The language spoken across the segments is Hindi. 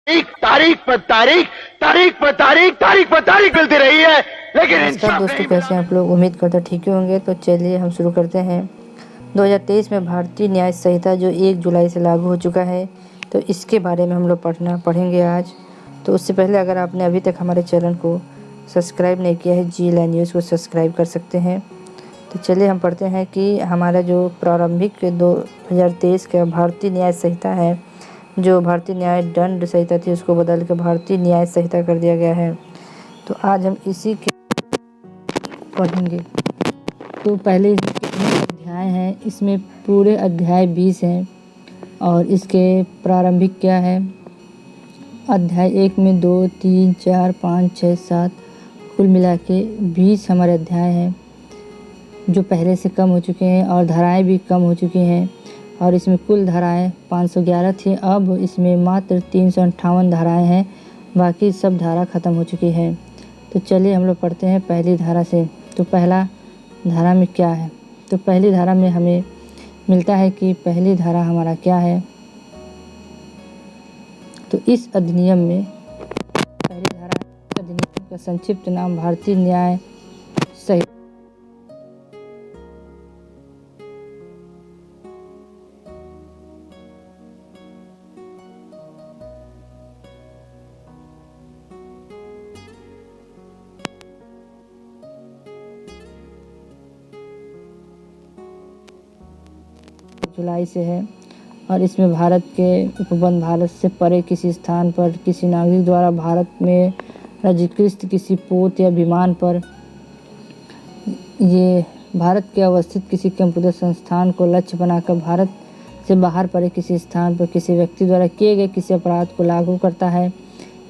तारीख पर तारीख, तारीख पर तारीख, तारीख पर तारीख मिलती रही है, लेकिन नमस्कार दोस्तों, कैसे हैं आप लोग। उम्मीद करते हैं ठीक ही होंगे। तो चलिए हम शुरू करते हैं। 2023 में भारतीय न्याय संहिता जो 1 जुलाई से लागू हो चुका है, तो इसके बारे में हम लोग पढ़ेंगे आज। तो उससे पहले अगर आपने अभी तक हमारे चैनल को सब्सक्राइब नहीं किया है, जी लाइन न्यूज़ को सब्सक्राइब कर सकते हैं। तो चलिए हम पढ़ते हैं कि हमारा जो प्रारंभिक 2023 का भारतीय न्याय संहिता है, जो भारतीय न्याय दंड संहिता थी उसको बदल के भारतीय न्याय संहिता कर दिया गया है। तो आज हम इसी के पढ़ेंगे। तो पहले कितने अध्याय हैं, इसमें पूरे अध्याय 20 हैं। और इसके प्रारंभिक क्या है, अध्याय 1 में 2, 3, 4, 5, 6, 7 कुल मिला के 20 हमारे अध्याय हैं, जो पहले से कम हो चुके हैं और धाराएं भी कम हो चुकी हैं। और इसमें कुल धाराएं 511 थी, अब इसमें मात्र 358 धाराएं हैं, बाकी सब धारा ख़त्म हो चुकी है। तो चलिए हम लोग पढ़ते हैं पहली धारा से। तो पहला धारा में क्या है, तो पहली धारा में हमें मिलता है कि पहली धारा हमारा क्या है। तो इस अधिनियम में पहली धारा अधिनियम का संक्षिप्त नाम भारतीय न्याय संहिता जुलाई से है। और इसमें भारत के उपबंध, भारत से परे किसी स्थान पर किसी नागरिक द्वारा भारत में पंजीकृत किसी पोत या विमान पर, ये भारत के अवस्थित किसी कंप्यूटर संस्थान को लक्ष्य बनाकर भारत से बाहर परे किसी स्थान पर किसी व्यक्ति द्वारा किए गए किसी अपराध को लागू करता है।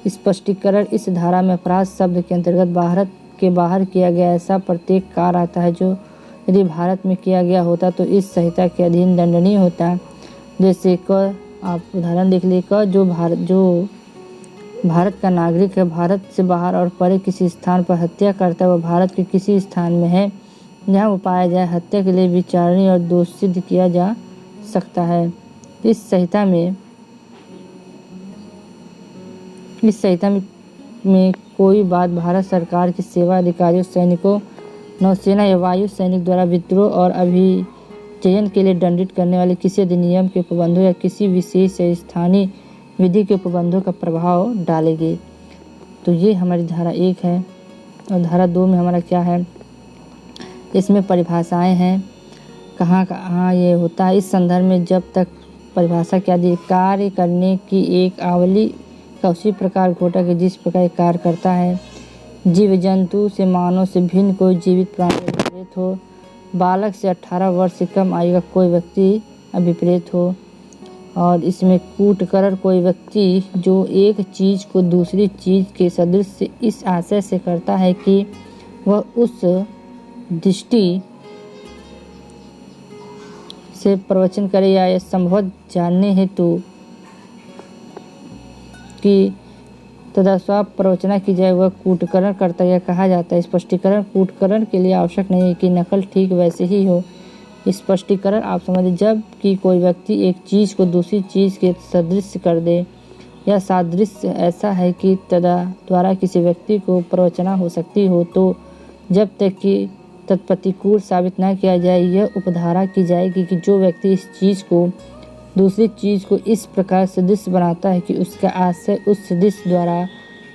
स्पष्टीकरण, इस धारा में अपराध शब्द के अंतर्गत भारत के बाहर किया गया ऐसा प्रत्येक कार्य आता है जो यदि भारत में किया गया होता तो इस संहिता के अधीन दंडनीय होता। जैसे क, आप उदाहरण देख लीजिए, क जो भारत का नागरिक है, भारत से बाहर और परे किसी स्थान पर हत्या करता है, वह भारत के किसी स्थान में है जहाँ वो पाया जाए, हत्या के लिए विचारणीय और दोष सिद्ध किया जा सकता है। इस संहिता में कोई बात भारत सरकार की सेवा अधिकारियों, सैनिकों, नौसेना या वायु सैनिक द्वारा विद्रोह और अभिचयन के लिए दंडित करने वाले किसी अधिनियम के उपबंधों या किसी विशेष या स्थानीय विधि के उपबंधों का प्रभाव डालेगी। तो ये हमारी धारा 1 है। और धारा 2 में हमारा क्या है, इसमें परिभाषाएं हैं, कहाँ कहाँ ये होता है। इस संदर्भ में जब तक परिभाषा क्या दी, कार्य करने की एक आवली का उसी प्रकार घोटा के जिस प्रकार कार्य करता है, जीव जंतु से मानव से भिन्न कोई जीवित प्राणी अभिप्रेत हो, बालक से 18 वर्ष से कम आयु का कोई व्यक्ति अभिप्रेत हो। और इसमें कूटकरण, कोई व्यक्ति जो एक चीज़ को दूसरी चीज़ के सदृश इस आशय से करता है कि वह उस दृष्टि से प्रवचन करे या यह संभव जानने हेतु कि तथा स्व प्रवचना की जाए, वह कूटकरण करता यह कहा जाता है। स्पष्टीकरण, कूटकरण के लिए आवश्यक नहीं है कि नकल ठीक वैसे ही हो। स्पष्टीकरण आप समझे, जब कि कोई व्यक्ति एक चीज़ को दूसरी चीज़ के सदृश कर दे या सादृश्य ऐसा है कि द्वारा किसी व्यक्ति को प्रवचना हो सकती हो, तो जब तक कि तत्प्रतिकूल साबित न किया जाए, यह उपधारा की जाएगी कि जो व्यक्ति इस चीज़ को दूसरी चीज़ को इस प्रकार सदृश बनाता है कि उसका आशय उस सदृश द्वारा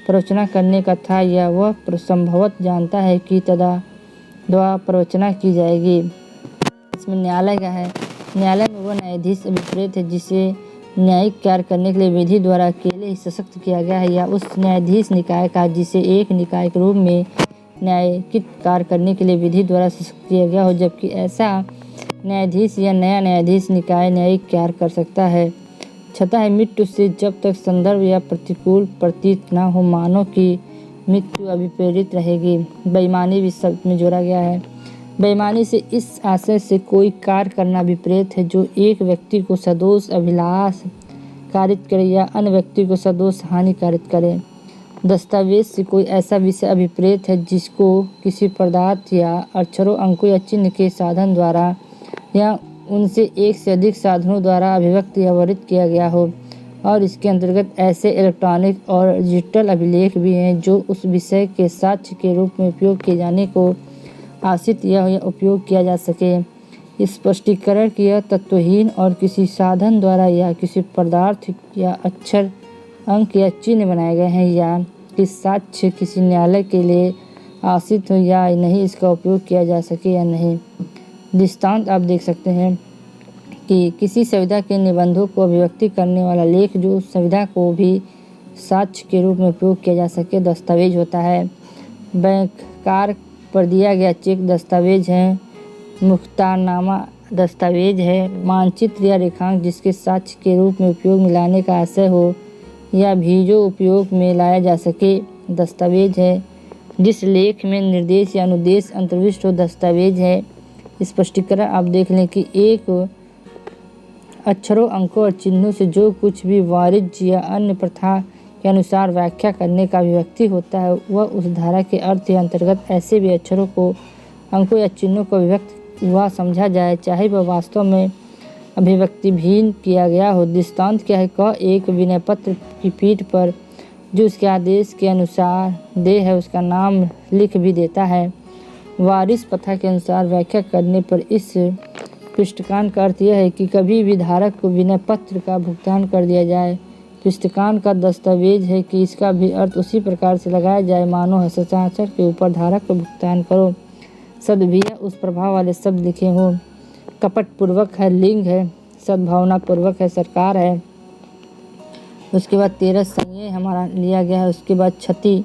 प्रवचना करने का था या वह संभवत जानता है कि द्वारा प्रवचना की जाएगी। इसमें न्यायालय का है। न्यायालय में वह न्यायाधीश अभिप्रेत है जिसे न्यायिक कार्य करने के लिए विधि द्वारा अकेले ही सशक्त किया गया है, या उस न्यायाधीश निकाय का जिसे एक निकाय के रूप में न्यायिक कार्य करने के लिए विधि द्वारा सशक्त किया गया हो, जबकि ऐसा न्यायाधीश या नया न्यायाधीश निकाय न्यायिक कार्य कर सकता है। छठा है मृत्यु से जब तक संदर्भ या प्रतिकूल प्रतीत न हो, मानव की मृत्यु अभिप्रेरित रहेगी। बेईमानी भी शब्द में जोड़ा गया है। बेईमानी से इस आशय से कोई कार्य करना अभिप्रेत है जो एक व्यक्ति को सदोष अभिलाष कारित करे या अन्य व्यक्ति को सदोष हानि कारित करे। दस्तावेज से कोई ऐसा विषय अभिप्रेत है जिसको किसी पदार्थ या अक्षरों, अंकों या चिन्ह के साधन द्वारा या उनसे एक से अधिक साधनों द्वारा अभिव्यक्त या वर्णित किया गया हो। और इसके अंतर्गत ऐसे इलेक्ट्रॉनिक और डिजिटल अभिलेख भी हैं जो उस विषय के साक्ष्य के रूप में उपयोग किए जाने को आश्रित या उपयोग किया जा सके। स्पष्टीकरण की यह तत्वहीन और किसी साधन द्वारा या किसी पदार्थ या अक्षर, अंक या चिन्ह बनाए गए हैं या कि साक्ष्य किसी न्यायालय के लिए आश्रित हो या नहीं, इसका उपयोग किया जा सके या नहीं। दृष्टांत आप देख सकते हैं कि किसी संविधा के निबंधों को अभिव्यक्ति करने वाला लेख जो उस संविधा को भी साक्ष्य के रूप में उपयोग किया जा सके दस्तावेज होता है। बैंककार पर दिया गया चेक दस्तावेज है। मुख्तारनामा दस्तावेज है। मानचित्र या रेखांक जिसके साक्ष्य के रूप में उपयोग में लाने का आशय हो या भी जो उपयोग में लाया जा सके दस्तावेज है। जिस लेख में निर्देश या अनुदेश अंतर्विष्ट हो दस्तावेज है। स्पष्टीकरण आप देख लें कि एक अक्षरों, अंकों और चिन्हों से जो कुछ भी वाणिज्य या अन्य प्रथा के अनुसार व्याख्या करने का अभिव्यक्ति होता है वह उस धारा के अर्थ के अंतर्गत ऐसे भी अक्षरों को, अंकों या चिन्हों को अभिव्यक्त हुआ समझा जाए, चाहे वह वास्तव में अभिव्यक्तिहीन किया गया हो। दृष्टांत क्या है? क एक विनय पत्र की पीठ पर जो उसके आदेश के अनुसार दे है उसका नाम लिख भी देता है। वारिस प्रथा के अनुसार व्याख्या करने पर इस पृष्ठकान का अर्थ यह है कि कभी भी धारक को विनय पत्र का भुगतान कर दिया जाए। पृष्ठकान का दस्तावेज है कि इसका भी अर्थ उसी प्रकार से लगाया जाए मानो हस्ताक्षर के ऊपर धारक को भुगतान करो। सद्भिया उस प्रभाव वाले शब्द लिखे हों। कपट पूर्वक है, लिंग है। सद्भावना पूर्वक है, सरकार है। उसके बाद 13 संज्ञा हमारा लिया गया है। उसके बाद क्षति,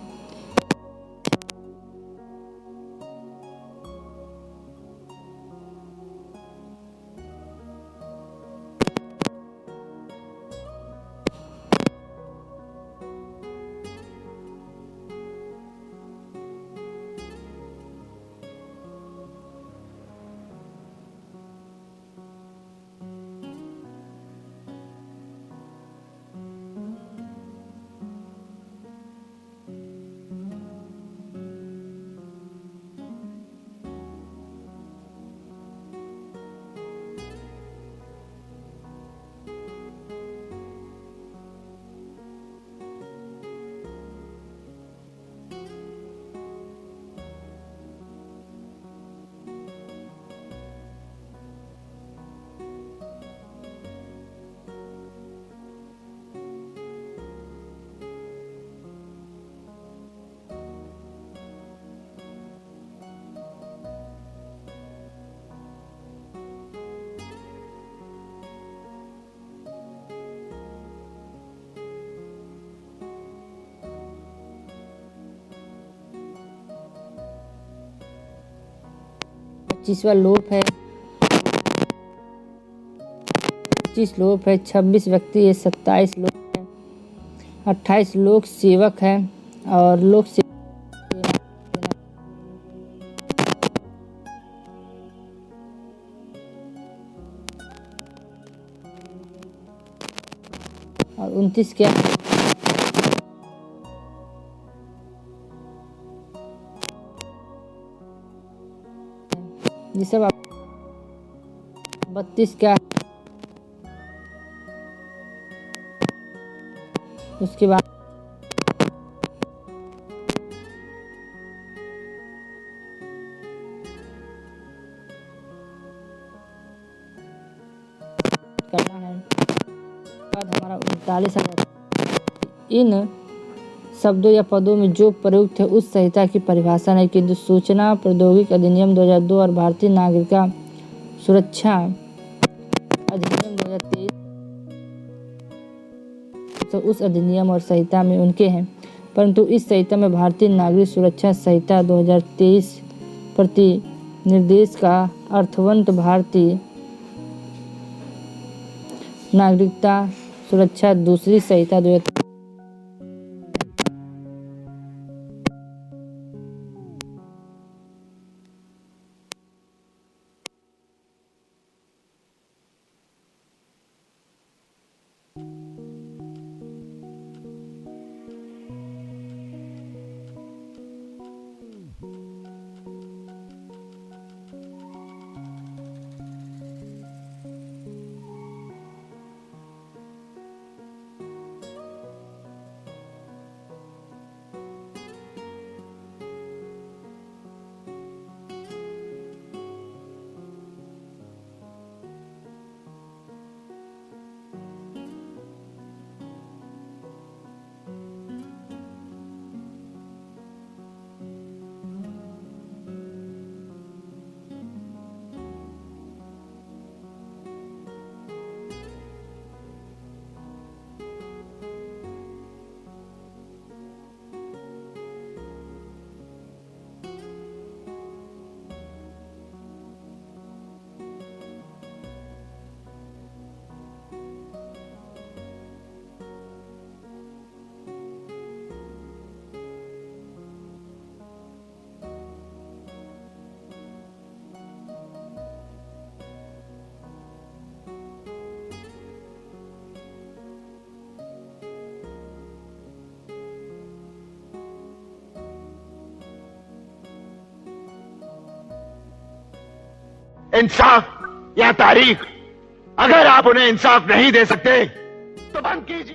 पच्चीसवां लोप है। 25 लोप है। 26 व्यक्ति है। 27 लोप है। 28 लोक सेवक है और लोक और 29 क्या है? ये सब आप 32 क्या है? उसके बाद करना है। बाद हमारा 39 आ जाता है। इन शब्दों या पदों में जो प्रयुक्त है उस संहिता की परिभाषा नहीं, किंतु सूचना प्रौद्योगिकी अधिनियम 2002 और भारतीय नागरिकता सुरक्षा अधिनियम 2023 तो उस अधिनियम और संहिता में उनके हैं। परंतु इस संहिता में भारतीय नागरिक सुरक्षा संहिता 2023 प्रति निर्देश का अर्थवंत भारतीय नागरिकता सुरक्षा दूसरी संहिता 2023 इंसाफ या तारीख? अगर आप उन्हें इंसाफ नहीं दे सकते तो बंद कीजिए।